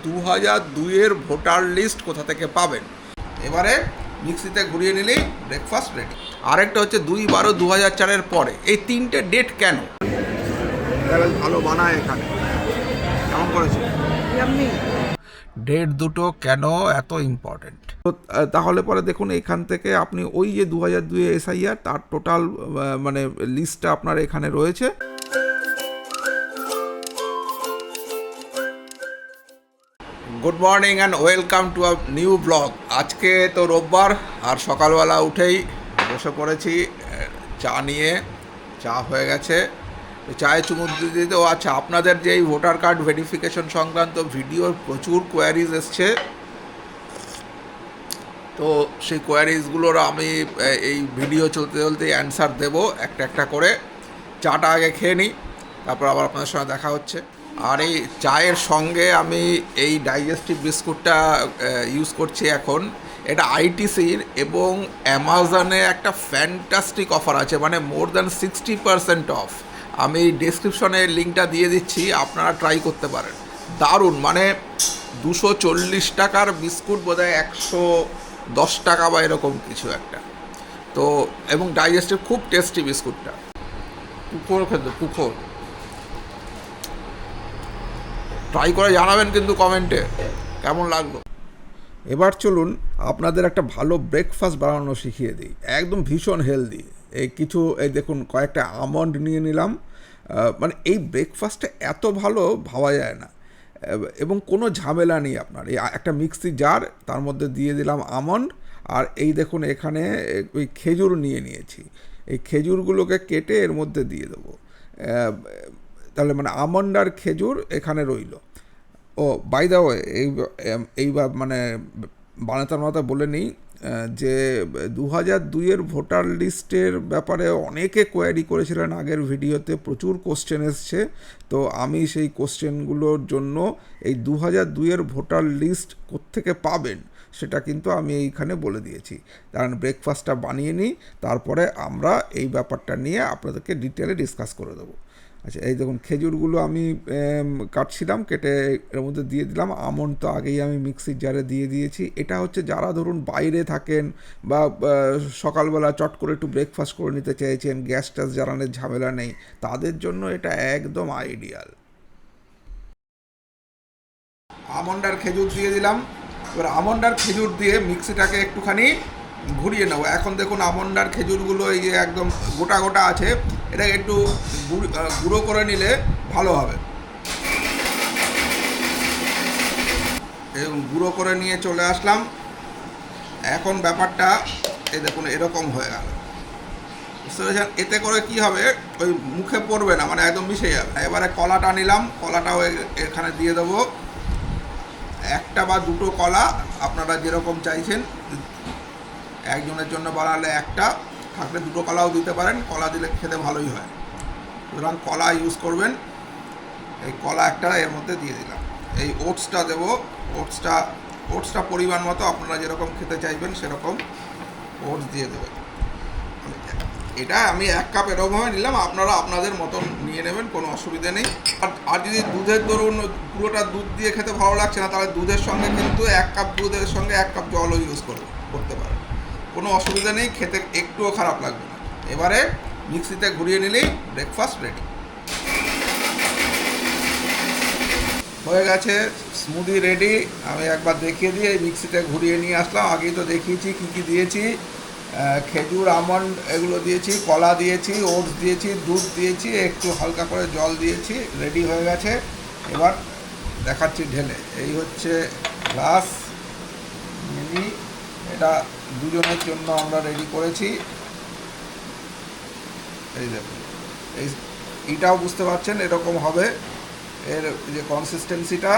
2002-এর voter list কোথা থেকে পাবেন। এবারে মিক্সিতে ঘুরিয়ে নিলেই ব্রেকফাস্ট রেডি। আরেকটা হচ্ছে 2/12/2004-এর পরে। এই তিনটে ডেট কেন? ভালো বানায় এখানে, কেমন করেছে ডেট দুটো কেন এত ইম্পর্টেন্ট? তো তাহলে পরে দেখুন, এখান থেকে আপনি ওই যে 2002 এসআইআর তার টোটাল মানে লিস্টটা আপনার এখানে রয়েছে। Good morning and welcome to a new blog. আজকে তো রোববার, আর সকালবেলা উঠেই বসে পড়েছি চা নিয়ে। চা হয়ে গেছে, চায়ে চুমুক দিতে। ও আচ্ছা, আপনাদের যে এই ভোটার কার্ড ভেরিফিকেশন সংক্রান্ত ভিডিওর প্রচুর কোয়ারিজ এসছে, তো সেই কোয়ারিজগুলোর আমি এই ভিডিও চলতে চলতে অ্যান্সার দেবো একটা একটা করে। চাটা আগে খেয়ে নিই, তারপর আবার আপনাদের সঙ্গে দেখা হচ্ছে। আর এই চায়ের সঙ্গে আমি এই ডাইজেস্টিভ বিস্কুটটা ইউজ করছি এখন। এটা আইটিসির এবং অ্যামাজনে একটা ফ্যান্টাস্টিক অফার আছে, মানে মোর দ্যান 60% অফ। আমি ডেসক্রিপশনে লিঙ্কটা দিয়ে দিচ্ছি, আপনারা ট্রাই করতে পারেন। দারুণ, মানে 240 টাকার বিস্কুট বোধহয় 110 টাকা বা এরকম কিছু একটা। তো এবং ডাইজেস্টিভ, খুব টেস্টি বিস্কুটটা। পুকুর খেতে পুকুর ট্রাই করে জানাবেন কিন্তু কমেন্টে কেমন লাগলো। এবার চলুন আপনাদের একটা ভালো ব্রেকফাস্ট বানানো শিখিয়ে দিই, একদম ভীষণ হেলদি। এই দেখুন, কয়েকটা আমন্ড নিয়ে নিলাম। মানে এই ব্রেকফাস্টটা এত ভালো ভাবা যায় না, এবং কোনো ঝামেলা নেই আপনার। এই একটা মিক্সি জার, তার মধ্যে দিয়ে দিলাম আমন্ড। আর এই দেখুন, এখানে ওই খেজুর নিয়ে নিয়েছি। এই খেজুরগুলোকে কেটে এর মধ্যে দিয়ে দেবো। তাহলে মানে আমন্ড আর খেজুর এখানে রইল। ও বাই দা ওয়ে, এইবার মানে বানাতে বলে নিই যে 2002-এর ভোটার লিস্টের ব্যাপারে অনেকে কোয়ারি করেছিলেন আগের ভিডিওতে, প্রচুর কোশ্চেন এসছে। তো আমি সেই কোশ্চেনগুলোর জন্য এই 2002-এর ভোটার লিস্ট কোত্থেকে পাবেন সেটা কিন্তু আমি এইখানে বলে দিয়েছি। কারণ ব্রেকফাস্টটা বানিয়ে নিই, তারপরে আমরা এই ব্যাপারটা নিয়ে আপনাদেরকে ডিটেলে ডিসকাস করে দেবো। আচ্ছা, এই দেখুন খেজুরগুলো আমি কাটছিলাম, কেটে এর মধ্যে দিয়ে দিলাম। আমন্ড তো আগেই আমি মিক্সির জারে দিয়ে দিয়েছি। এটা হচ্ছে যারা ধরুন বাইরে থাকেন বা সকালবেলা চট করে একটু ব্রেকফাস্ট করে নিতে চাইছেন, গ্যাস ট্যাস জ্বালানোর ঝামেলা নেই, তাদের জন্য এটা একদম আইডিয়াল। আমন্ড আর খেজুর দিয়ে দিলাম। এবার আমন্ড আর খেজুর দিয়ে মিক্সিটাকে একটুখানি ঘুরিয়ে নেবো। এখন দেখুন আমন্ড আর খেজুরগুলো এই যে একদম গোটা গোটা আছে, এটাকে একটু গুঁড়ো করে নিলে ভালো হবে। গুঁড়ো করে নিয়ে চলে আসলাম। এখন ব্যাপারটা এই দেখুন এরকম হয়ে গেল, বুঝতে পেরেছেন? এতে করে কি হবে, ওই মুখে পড়বে না, মানে একদম মিশে যাবে। এবারে কলাটা নিলাম, কলাটাও এখানে দিয়ে দেবো। একটা বা দুটো কলা আপনারা যেরকম চাইছেন, একজনের জন্য বানালে একটা, থাকলে দুটো কলাও দিতে পারেন। কলা দিলে খেতে ভালোই হয়, সুতরাং কলা ইউজ করবেন। এই কলা একটা এর মধ্যে দিয়ে দিলাম। এই ওটসটা দেবো। ওটসটা পরিমাণ মতো আপনারা যেরকম খেতে চাইবেন সেরকম ওটস দিয়ে দেবেন। এটা আমি 1 কাপ এরকমভাবে নিলাম, আপনারা আপনাদের মতন নিয়ে নেবেন, কোনো অসুবিধা নেই। আর যদি দুধের ধরুন পুরোটা দুধ দিয়ে খেতে ভালো লাগছে না, তাহলে দুধের সঙ্গে কিন্তু 1 কাপ দুধের সঙ্গে 1 কাপ জলও ইউজ করতে পারেন, কোনো অসুবিধা নেই, খেতে একটুও খারাপ লাগবে না। এবারে মিক্সিতে ঘুরিয়ে নিলেই ব্রেকফাস্ট রেডি হয়ে গেছে। Smoothie ready. আমি একবার দেখিয়ে দিয়ে মিক্সিতে ঘুরিয়ে নিয়ে আসলাম। আগেই তো দেখিয়েছি কী কী দিয়েছি। খেজুর, আমন্ড এগুলো দিয়েছি, কলা দিয়েছি, ওটস দিয়েছি, দুধ দিয়েছি, একটু হালকা করে জল দিয়েছি। রেডি হয়ে গেছে। এবার দেখাচ্ছি ঢেলে। এই হচ্ছে গ্লাস মিনি, এটা দুজনের জন্য আমরা রেডি করেছি। এই দেখুন, এইটাও বুঝতে পারছেন এরকম হবে এর যে কনসিস্টেন্সিটা।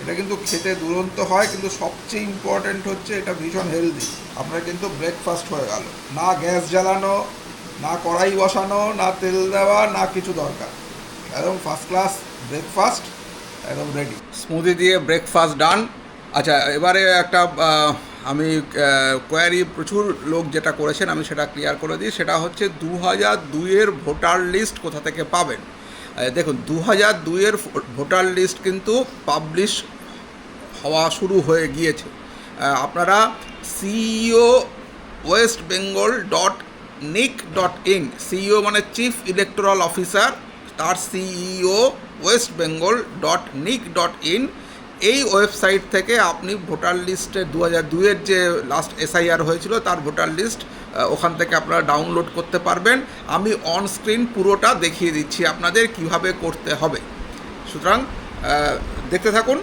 এটা কিন্তু খেতে দুরন্ত হয়, কিন্তু সবচেয়ে ইম্পর্ট্যান্ট হচ্ছে এটা ভীষণ হেলদি। আপনার কিন্তু ব্রেকফাস্ট হয়ে গেল, না গ্যাস জ্বালানো, না কড়াই বসানো, না তেল দেওয়া, না কিছু দরকার। একদম ফার্স্ট ক্লাস ব্রেকফাস্ট, একদম রেডি। স্মুদি দিয়ে ব্রেকফাস্ট ডান। আচ্ছা, এবারে একটা আমি কোয়ারি প্রচুর লোক যেটা করেছেন আমি সেটা ক্লিয়ার করে দিই। সেটা হচ্ছে 2002-এর ভোটার লিস্ট কোথা থেকে পাবেন। দেখুন 2002-এর ভোটার লিস্ট কিন্তু পাবলিশ হওয়া শুরু হয়ে গিয়েছে। আপনারা CEO West Bengal .nic.in, CEO মানে চিফ ইলেকটোরাল অফিসার, তার সিইও ওয়েস্ট বেঙ্গল .nic.in, এই ওয়েবসাইট থেকে আপনি ভোটার লিস্টে 2002-এর যে লাস্ট এসআইআর হয়েছিল তার ভোটার লিস্ট ওখান থেকে আপনারা ডাউনলোড করতে পারবেন। আমি অন স্ক্রিন পুরোটা দেখিয়ে দিচ্ছি আপনাদের কিভাবে করতে হবে, সুতরাং দেখতে থাকুন।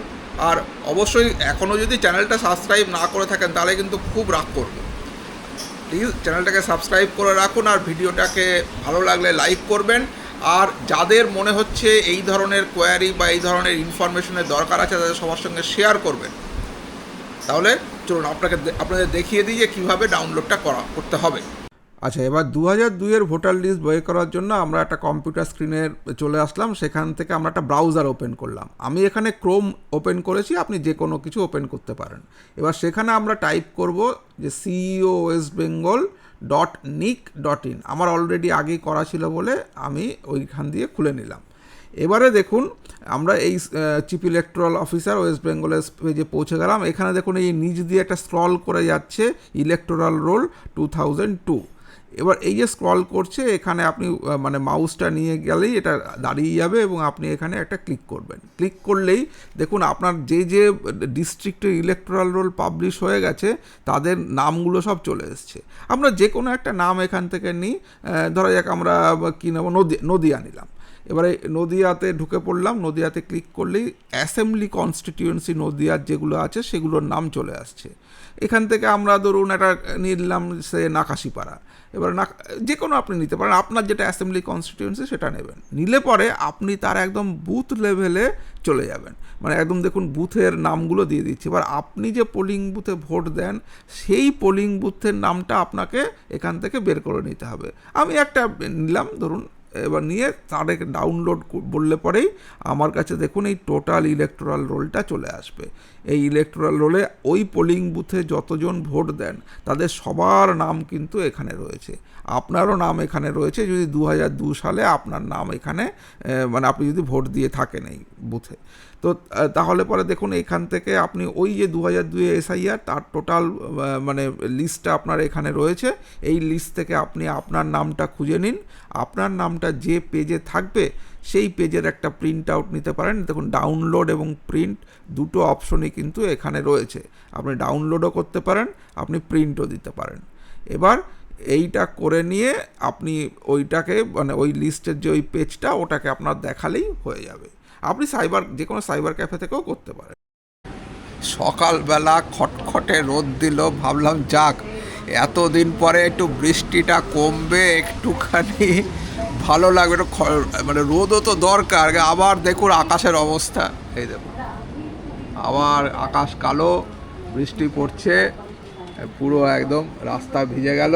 আর অবশ্যই এখনও যদি চ্যানেলটা সাবস্ক্রাইব না করে থাকেন তাহলে কিন্তু খুব রাগ করবে। প্লিজ চ্যানেলটাকে সাবস্ক্রাইব করে রাখুন, আর ভিডিওটাকে ভালো লাগলে লাইক করবেন। আর যাদের মনে হচ্ছে এই ধরনের কোয়ারি বা এই ধরনের ইনফরমেশনের দরকার আছে তাদের সবার সঙ্গে শেয়ার করবেন। তাহলে চলুন আপনাদের দেখিয়ে দিই যে কীভাবে ডাউনলোডটা করতে হবে। আচ্ছা, এবার 2002-এর ভোটার লিস্ট বের করার জন্য আমরা একটা কম্পিউটার স্ক্রিনে চলে আসলাম। সেখান থেকে আমরা একটা ব্রাউজার ওপেন করলাম। আমি এখানে ক্রোম ওপেন করেছি, আপনি যে কোনো কিছু ওপেন করতে পারেন। এবার সেখানে আমরা টাইপ করব যে সিইও ওয়েস্ট বেঙ্গল .nic.in। আমার অলরেডি আগেই করা ছিল বলে আমি ওইখান দিয়ে খুলে নিলাম। এবারে দেখুন আমরা এই চিফ ইলেকটোরাল অফিসার ওয়েস্ট বেঙ্গলের পেজে পৌঁছে গেলাম। এখানে দেখুন এই নিচ দিয়ে একটা স্ক্রল করে যাচ্ছে ইলেকটোরাল রোল 2002। এবার এই যে স্ক্রল করছে এখানে আপনি মানে মাউসটা নিয়ে গেলেই এটা দাঁড়িয়ে যাবে এবং আপনি এখানে একটা ক্লিক করবেন। ক্লিক করলেই দেখুন আপনার যে যে ডিস্ট্রিক্টের ইলেকটোরাল রোল পাবলিশ হয়ে গেছে তাদের নামগুলো সব চলে এসছে। আমরা যে কোনো একটা নাম এখান থেকে নিই, ধরা যাক আমরা কী নেব, নদিয়া নিলাম। এবারে নদিয়াতে ঢুকে পড়লাম। নদিয়াতে ক্লিক করলেই অ্যাসেম্বলি কনস্টিটিউয়েন্সি নদিয়ার যেগুলো আছে সেগুলোর নাম চলে আসছে। এখান থেকে আমরা ধরুন একটা নিলাম সে নাকাশিপাড়া। এবার যে কোনো আপনি নিতে পারেন, আপনার যেটা অ্যাসেম্বলি কনস্টিটিউয়েন্সি সেটা নেবেন। নিলে পরে আপনি তার একদম বুথ লেভেলে চলে যাবেন, মানে একদম দেখুন বুথের নামগুলো দিয়ে দিচ্ছে। এবার আপনি যে পোলিং বুথে ভোট দেন সেই পোলিং বুথের নামটা আপনাকে এখান থেকে বের করে নিতে হবে। আমি একটা নিলাম ধরুন, এবার নিয়ে তাদেরকে ডাউনলোড বললে পরেই আমার কাছে দেখুন এই টোটাল ইলেকটোরাল রোলটা চলে আসবে। এই ইলেকটোরাল রোলে ওই পোলিং বুথে যতজন ভোট দেন তাদের সবার নাম কিন্তু এখানে রয়েছে। আপনারও নাম এখানে রয়েছে যদি 2002 সালে আপনার নাম এখানে মানে আপনি যদি ভোট দিয়ে থাকেন এই বুথে। তো তাহলে পরে দেখুন এখান থেকে আপনি ওই যে 2002 এসআইআর তার টোটাল মানে লিস্টটা আপনার এখানে রয়েছে। এই লিস্ট থেকে আপনি আপনার নামটা খুঁজে নিন। আপনার নামটা যে পেজে থাকবে সেই পেজের একটা প্রিন্ট আউট নিতে পারেন। দেখুন ডাউনলোড এবং প্রিন্ট দুটো অপশনই কিন্তু এখানে রয়েছে। আপনি ডাউনলোডও করতে পারেন, আপনি প্রিন্টও দিতে পারেন। এবার এইটা করে নিয়ে আপনি ওইটাকে মানে ওই লিস্টের যে ওই পেজটা ওটাকে আপনার দেখালেই হয়ে যাবে। আপনি যে কোনো সাইবার ক্যাফে থেকেও করতে পারেন। সকালবেলা খটখটে রোদ দিল, ভাবলাম যাক এতদিন পরে একটু বৃষ্টিটা কমবে, একটুখানি ভালো লাগবে, একটু মানে রোদও তো দরকার। আবার দেখুন আকাশের অবস্থা, এই দেখুন আবার আকাশ কালো, বৃষ্টি পড়ছে, পুরো একদম রাস্তা ভিজে গেল।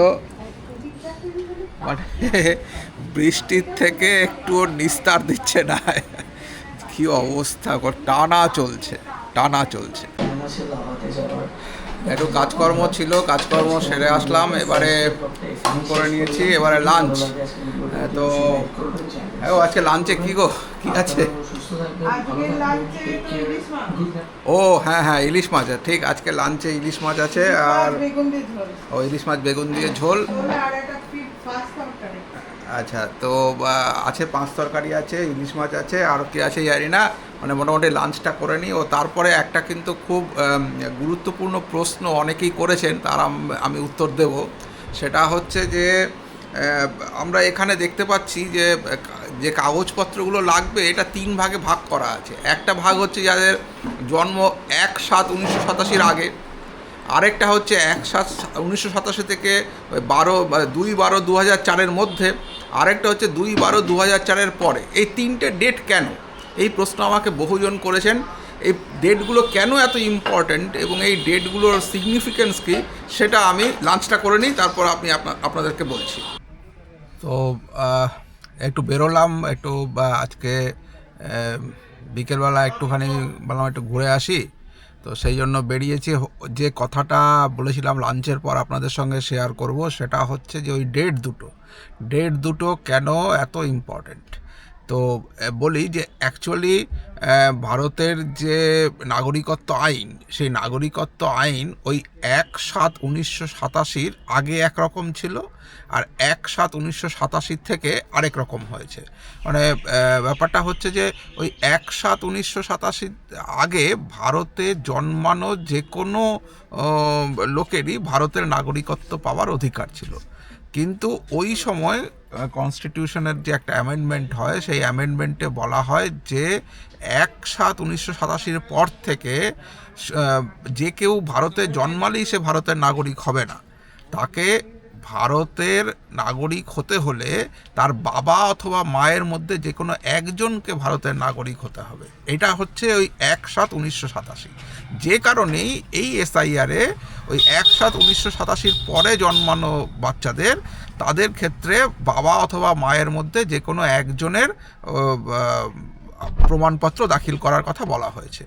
মানে বৃষ্টির থেকে একটু নিস্তার দিচ্ছে না, কি অবস্থা, টানা চলছে। একটু কাজকর্ম ছিল, কাজকর্ম সেরে আসলাম, এবারে ফোন করে নিয়েছি, এবারে লাঞ্চ। তো আজকে লাঞ্চে কি আছে? ও হ্যাঁ ইলিশ মাছ, ঠিক আজকে লাঞ্চে ইলিশ মাছ আছে, আর ইলিশ মাছ বেগুন দিয়ে ঝোল। আচ্ছা, তো আছে 5 তরকারি আছে, ইলিশ মাছ আছে, আর কি আছে জানি না। মানে মোটামুটি লাঞ্চটা করে নিই। ও তারপরে একটা কিন্তু খুব গুরুত্বপূর্ণ প্রশ্ন অনেকেই করেছেন, তার আমি উত্তর দেব। সেটা হচ্ছে যে আমরা এখানে দেখতে পাচ্ছি যে যে কাগজপত্রগুলো লাগবে এটা 3 ভাগে ভাগ করা আছে। একটা ভাগ হচ্ছে যাদের জন্ম 1/7/1987 আগে, আরেকটা হচ্ছে 1/7/1987 থেকে 2/12/2004 মধ্যে, আরেকটা হচ্ছে 2/12/2004 পরে। এই 3টে ডেট কেন? এই প্রশ্ন আমাকে বহুজন করেছেন। এই ডেটগুলো কেন এত ইম্পর্ট্যান্ট এবং এই ডেটগুলোর সিগনিফিকেন্স কী সেটা আমি লাঞ্চটা করে নিই, তারপর আপনাদেরকে বলছি। তো একটু বেরোলাম, একটু আজকে বিকেলবেলা একটুখানি বললাম একটু ঘুরে আসি, তো সেই জন্য বেরিয়েছি। যে কথাটা বলেছিলাম লাঞ্চের পর আপনাদের সঙ্গে শেয়ার করব সেটা হচ্ছে যে ওই ডেট দুটো কেন এত ইম্পর্ট্যান্ট। তো বলি যে অ্যাকচুয়ালি ভারতের যে নাগরিকত্ব আইন, সেই নাগরিকত্ব আইন ওই 1/7/1987 আগে একরকম ছিল, আর 1/7/1987 থেকে আরেক রকম হয়েছে। মানে ব্যাপারটা হচ্ছে যে ওই 1/7/1987 আগে ভারতে জন্মানো যে কোনো লোকেরই ভারতের নাগরিকত্ব পাওয়ার অধিকার ছিল। কিন্তু ওই সময় কনস্টিটিউশনের যে একটা অ্যামেন্ডমেন্ট হয়, সেই অ্যামেন্ডমেন্টে বলা হয় যে 1/7/1987 পর থেকে যে কেউ ভারতে জন্মালেই সে ভারতের নাগরিক হবে না। তাকে ভারতের নাগরিক হতে হলে তার বাবা অথবা মায়ের মধ্যে যে কোনো একজনকে ভারতের নাগরিক হতে হবে। এটা হচ্ছে ওই 1/7/1987। যে কারণেই এই এসআইআরে ওই 1/7/1987 পরে জন্মানো বাচ্চাদের, তাদের ক্ষেত্রে বাবা অথবা মায়ের মধ্যে যে কোনো একজনের প্রমাণপত্র দাখিল করার কথা বলা হয়েছে।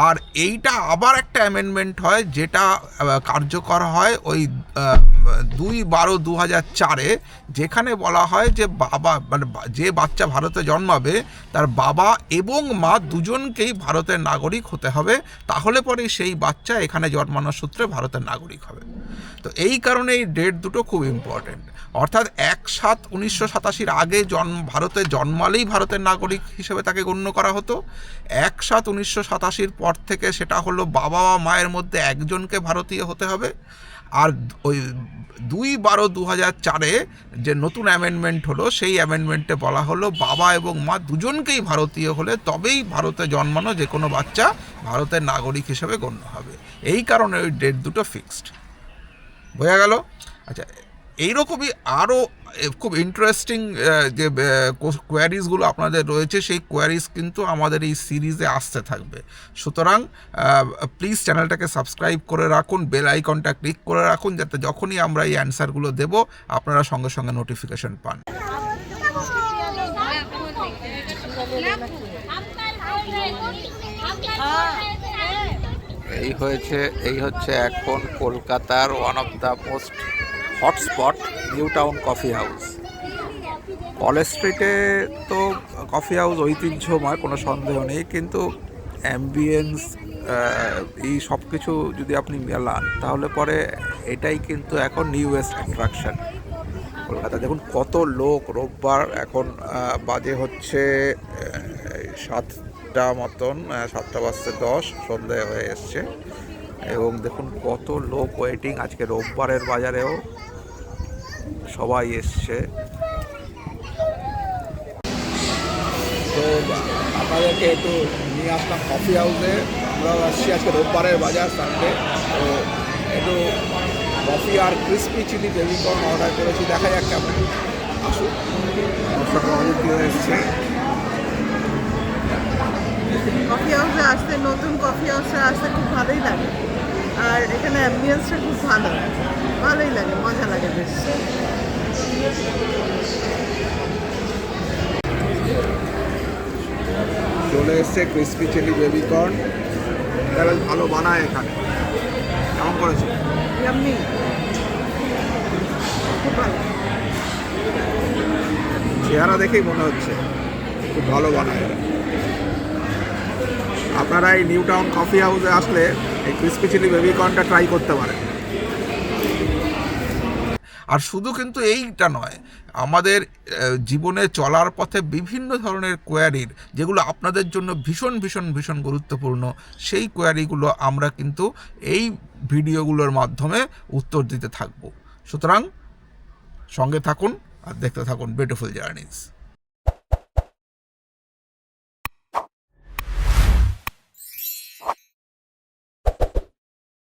আর এইটা আবার একটা অ্যামেন্ডমেন্ট হয় যেটা কার্যকর হয় ওই 2/12/2004-এ, যেখানে বলা হয় যে বাবা মানে যে বাচ্চা ভারতে জন্মাবে তার বাবা এবং মা দুজনকেই ভারতের নাগরিক হতে হবে, তাহলে পরে সেই বাচ্চা এখানে জন্মানোর সূত্রে ভারতের নাগরিক হবে। তো এই কারণে এই ডেট দুটো খুব ইম্পর্টেন্ট। অর্থাৎ 1/7/1987 আগে ভারতে জন্মালেই ভারতের নাগরিক হিসেবে তাকে গণ্য করা হতো। 1/7/1987 পর থেকে সেটা হলো বাবা বা মায়ের মধ্যে একজনকে ভারতীয় হতে হবে। আর ওই 2/12/2004-এ যে নতুন অ্যামেন্ডমেন্ট হলো, সেই অ্যামেন্ডমেন্টে বলা হলো বাবা এবং মা দুজনকেই ভারতীয় হলে তবেই ভারতে জন্মানো যে কোনো বাচ্চা ভারতের নাগরিক হিসেবে গণ্য হবে। এই কারণে ওই ডেট দুটো ফিক্সড। বোঝা গেল? আচ্ছা, এইরকমই আরও খুব ইন্টারেস্টিং যে কোয়ারিজগুলো আপনাদের রয়েছে, সেই কোয়ারিজ কিন্তু আমাদের এই সিরিজে আসতে থাকবে। সুতরাং প্লিজ চ্যানেলটাকে সাবস্ক্রাইব করে রাখুন, বেল আইকনটা ক্লিক করে রাখুন, যাতে যখনই আমরা এই অ্যান্সারগুলো দেব আপনারা সঙ্গে সঙ্গে নোটিফিকেশন পান। এই হচ্ছে এখন কলকাতার one of the most hotspot new town coffee house. College স্ট্রিটে তো কফি হাউস ঐতিহ্যময়, কোনো সন্দেহ নেই, কিন্তু অ্যাম্বিয়েন্স এই সব কিছু যদি আপনি মেলান তাহলে পরে এটাই কিন্তু এখন নিউয়েস্ট অ্যাট্রাকশন কলকাতা। দেখুন কত লোক, রোববার এখন বাজে হচ্ছে 7টা মতন, 7:10 সন্ধে হয়ে এসছে, এবং দেখুন কত লোক ওয়েটিং। আজকে রোববারের বাজারেও সবাই এসছে। তো আপনাদেরকে একটু নিয়ে আসলাম কফি হাউসে। আমরাও আসছি, আজকে রোববারের বাজার, সানডে। তো একটু কফি আর ক্রিসপি চিলি বেবিকর্ন অর্ডার করেছি, দেখা যাক কেমন। আসুন, আমার সঙ্গে অনেক এসছে। কফি হাউসে আসতে, নতুন কফি হাউসে আসতে খুব ভালোই লাগে, আর এখানে অ্যাম্বিয়েন্সটা খুব ভালোই লাগে, মজা লাগে বেশ। চলে এসছে ক্রিসপি চিলি বেবিকর্ন, এটা বেশ ভালো বানায় এখানে। কেমন করেছে? ইয়াম্মি, খুব ভালো। চেহারা দেখেই মনে হচ্ছে খুব ভালো বানায়। আপনারা এই নিউ টাউন কফি হাউসে আসলে এই ক্রিসপি চিলি বেবিকর্নটা ট্রাই করতে পারেন। আর শুধু কিন্তু এইটা নয়, আমাদের জীবনে চলার পথে বিভিন্ন ধরনের কোয়ারির, যেগুলো আপনাদের জন্য ভীষণ ভীষণ ভীষণ গুরুত্বপূর্ণ, সেই কোয়ারিগুলো আমরা কিন্তু এই ভিডিওগুলোর মাধ্যমে উত্তর দিতে থাকব। সুতরাং সঙ্গে থাকুন আর দেখতে থাকুন বিউটিফুল জার্নিজ।